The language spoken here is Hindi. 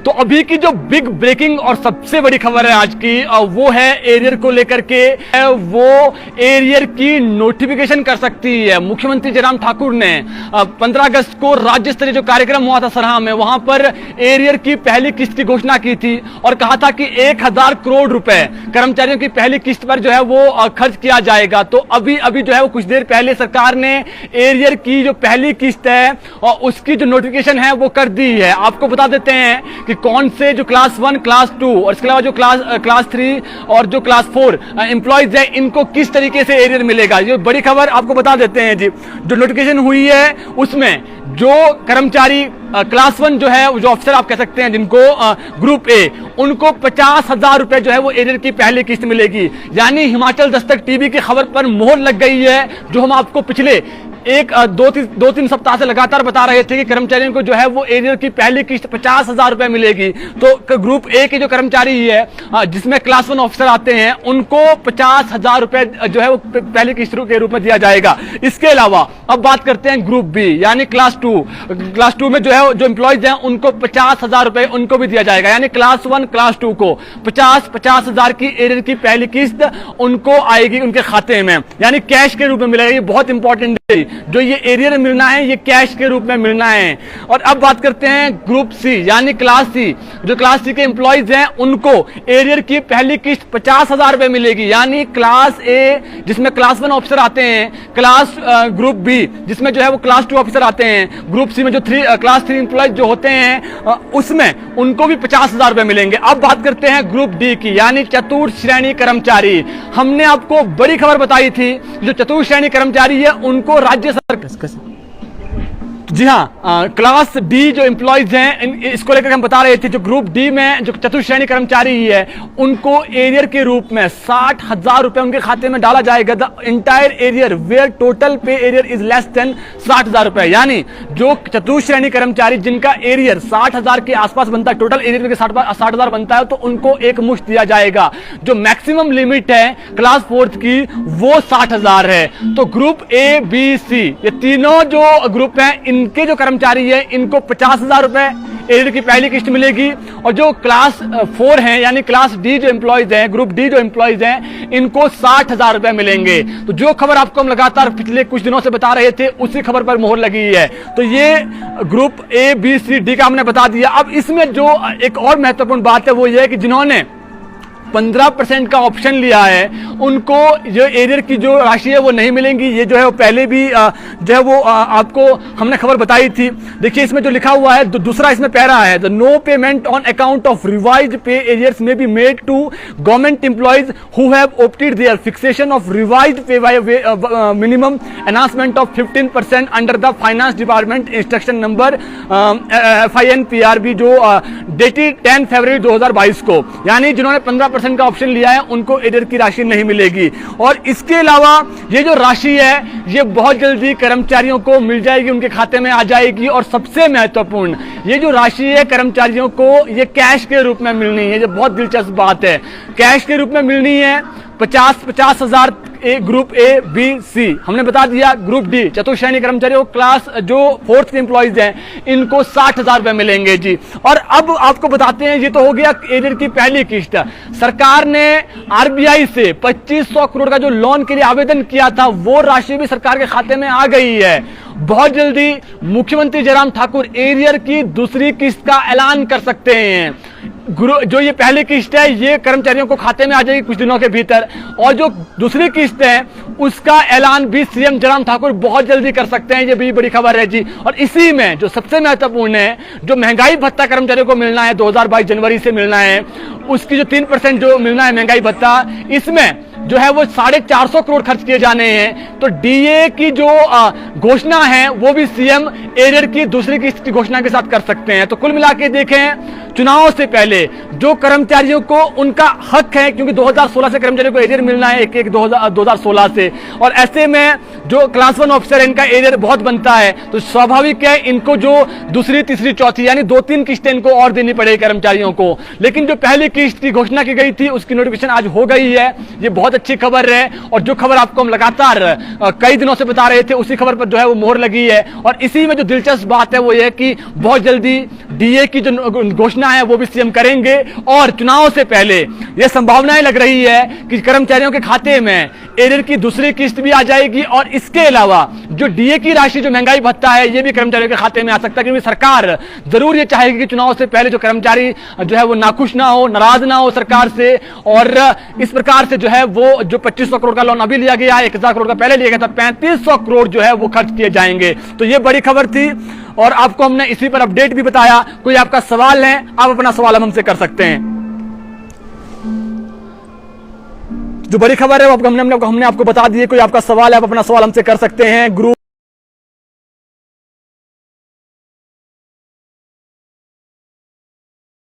तो अभी की जो बिग ब्रेकिंग और सबसे बड़ी खबर है आज की, वो है एरियर को लेकर के। वो एरियर की नोटिफिकेशन कर सकती है। मुख्यमंत्री जयराम ठाकुर ने 15 अगस्त को राज्य स्तरीय जो कार्यक्रम हुआ था सरहा में, वहां पर एरियर की पहली किस्त की घोषणा की थी और कहा था कि 1000 करोड़ रुपए कर्मचारियों की पहली किस्त पर जो है वो खर्च किया जाएगा। तो अभी जो है वो कुछ देर पहले सरकार ने एरियर की जो पहली किस्त है और उसकी जो नोटिफिकेशन है वो कर दी है। आपको बता देते हैं कि कौन से जो क्लास 1, क्लास 2 और इसके अलावा जो क्लास 3 और जो क्लास 4 एम्प्लॉयज है, इनको किस तरीके से एरियर मिलेगा, ये बड़ी खबर आपको बता देते हैं जी। जो नोटिफिकेशन हुई है उसमें जो कर्मचारी क्लास 1 जो है, जो अफसर आप कह सकते हैं जिनको ग्रुप ए, उनको 50,000 रुपए जो है वो एरियर की पहली किस्त मिलेगी। यानी हिमाचल दस्तक टीवी की खबर पर मोहर लग गई है, जो हम आपको पिछले दो तीन सप्ताह से लगातार बता रहे थे कि कर्मचारियों को जो है वो एरियर की पहली किस्त 50,000 रुपए मिलेगी। तो ग्रुप ए के जो कर्मचारी है जिसमें क्लास 1 ऑफिसर आते हैं, उनको 50,000 रुपए जो है वो पहली किस्त के रूप में दिया जाएगा। इसके अलावा अब बात करते हैं ग्रुप बी यानी क्लास 2 में जो है जो एम्प्लॉयज हैं उनको 50,000 रुपए उनको भी दिया जाएगा। यानी क्लास 1 क्लास 2 को 50,000 की एरियर की पहली किस्त उनको आएगी उनके खाते में, यानी कैश के रूप में मिलेगा। ये बहुत इंपॉर्टेंट है, जो ये एरियर मिलना है ये कैश के रूप में मिलना है। और अब बात करते हैं ग्रुप सी यानी क्लास सी। जो क्लास सी के एम्प्लॉयज हैं उनको एरियर की पहली किस्त 50,000 रुपए मिलेगी। यानी क्लास ए जिसमें क्लास 1 ऑफिसर आते हैं, ग्रुप बी जिसमें जो है वो क्लास 2 ऑफिसर आते हैं, ग्रुप सी में जो क्लास 3 एम्प्लॉयज जो होते हैं उसमें उनको भी 50,000 रुपए मिलेंगे। अब बात करते हैं ग्रुप डी की यानी चतुर्थ श्रेणी कर्मचारी। हमने आपको बड़ी खबर बताई थी, जो चतुर्थ श्रेणी कर्मचारी है उनको राज्य सरकार, जी हाँ, क्लास डी जो एम्प्लॉयज हैं इसको लेकर हम बता रहे थे। जो ग्रुप डी में जो चतुर्थ श्रेणी कर्मचारी है उनको एरियर के रूप में 60,000 रुपए उनके खाते में डाला जाएगा। The entire arrear where total pay arrear is less than 60,000 रुपए। यानी जो चतुर्थ श्रेणी कर्मचारी जिनका एरियर 60,000 के आसपास बनता है, टोटल एरियर के 60,000 बनता है, तो उनको एक मुश्त दिया जाएगा। जो मैक्सिमम लिमिट है क्लास 4 की वो 60,000 है। तो ग्रुप ए बी सी ये तीनों जो ग्रुप हैं इनके जो कर्मचारी है इनको 50,000 रुपए एरियर की पहली किस्त मिलेगी। और जो क्लास 4 है यानी क्लास डी जो एम्प्लॉयज हैं, ग्रुप डी जो एम्प्लॉयज हैं, इनको 60,000 रुपए मिलेंगे। तो जो खबर आपको हम लगातार पिछले कुछ दिनों से बता रहे थे उसी खबर पर मोहर लगी है। तो ये group A B C D का हमने बता दिया। अब इसमें जो एक और महत्वपूर्ण बात है वो ये है कि जिन्होंने 15% का ऑप्शन लिया है उनको जो एरियर की जो राशि है वो नहीं मिलेंगी। ये जो है वो पहले भी जो है वो आपको हमने खबर बताई थी। देखिए इसमें जो लिखा हुआ है, दूसरा इसमें पैरा है, the no payment on account of revised pay arrears may be made to government employees who have opted their fixation of revised pay by minimum announcement of 15% under the finance department instruction number FINPRB जो डेटेड 10 फरवरी 2022 को। यानी जिन्होंने 15% का ऑप्शन लिया है उनको एरियर की राशि नहीं मिलेगी। और इसके अलावा ये जो राशि है ये बहुत जल्दी कर्मचारियों को मिल जाएगी, उनके खाते में आ जाएगी। और सबसे महत्वपूर्ण, ये जो राशि है कर्मचारियों को ये कैश के रूप में मिलनी है। ये बहुत दिलचस्प बात है, कैश के रूप में मिलनी है। 50,000 ग्रुप ए बी सी हमने बता दिया। ग्रुप डी चतुर्थ श्रेणी कर्मचारियों क्लास जो 4th के एम्प्लॉयज हैं इनको 60,000 रुपए मिलेंगे जी। और अब आपको बताते हैं, ये तो हो गया एरियर की पहली किस्त। सरकार ने आरबीआई से 2500 करोड़ का जो लोन के लिए आवेदन किया था वो राशि भी सरकार के खाते में आ गई है। बहुत जल्दी मुख्यमंत्री जयराम ठाकुर एरियर की दूसरी किस्त का ऐलान कर सकते हैं। जो ये पहली किस्त है ये कर्मचारियों को खाते में आ जाएगी कुछ दिनों के भीतर, और जो दूसरी किस्त है उसका ऐलान भी सीएम जयराम ठाकुर बहुत जल्दी कर सकते हैं। ये भी बड़ी खबर है जी। और इसी में जो सबसे महत्वपूर्ण है, जो महंगाई भत्ता कर्मचारियों को मिलना है 2022 जनवरी से मिलना है, उसकी जो 3% जो मिलना है महंगाई भत्ता, इसमें जो है वो 450 करोड़ खर्च किए जाने हैं। तो डीए की जो घोषणा है वो भी सीएम एरियर की दूसरी किस्त की घोषणा के साथ कर सकते हैं। तो कुल मिला के देखें, चुनाव से पहले जो कर्मचारियों को उनका हक है, क्योंकि 2016 से कर्मचारियों को एरियर मिलना है, 2016 से, और ऐसे में जो क्लास 1 ऑफिसर है इनका एरियर बहुत बनता है। तो स्वाभाविक है इनको जो दूसरी तीसरी चौथी यानी 2-3 किस्तें इनको और देनी पड़ेगी कर्मचारियों को। लेकिन जो पहली किस्त की घोषणा की गई थी उसकी नोटिफिकेशन आज हो गई है। ये बहुत बहुत अच्छी खबर है, और जो खबर आपको हम लगातार कई दिनों से बता रहे थे, उसी खबर पर जो है वो मोहर लगी है। और इसी में जो दिलचस्प बात है वो ये कि बहुत जल्दी डीए की जो घोषणा है वो भी सीएम करेंगे, और चुनाव से पहले यह संभावनाएं लग रही है कि कर्मचारियों के खाते में एरियर की दूसरी किस्त भी आ जाएगी, और इसके अलावा जो डीए की राशि, जो महंगाई भत्ता है, यह भी कर्मचारियों के खाते में आ सकता है, क्योंकि सरकार जरूर ये चाहेगी कि चुनाव से पहले जो कर्मचारी जो है वो नाखुश ना हो, नाराज ना हो सरकार से। और इस प्रकार से जो है वो जो 2500 करोड़ का लोन अभी लिया गया है, 1000 करोड़ का पहले लिया गया था, 3500 करोड़ जो है वो खर्च किए जाएंगे। तो ये बड़ी खबर थी, और आपको हमने इसी पर अपडेट भी बताया। कोई आपका सवाल है, आप अपना सवाल हमसे कर सकते हैं। जो बड़ी खबर है वो हमने आपको बता दी है। कोई आपका सवाल है, आप अपना सवाल हमसे कर सकते हैं। ग्रुप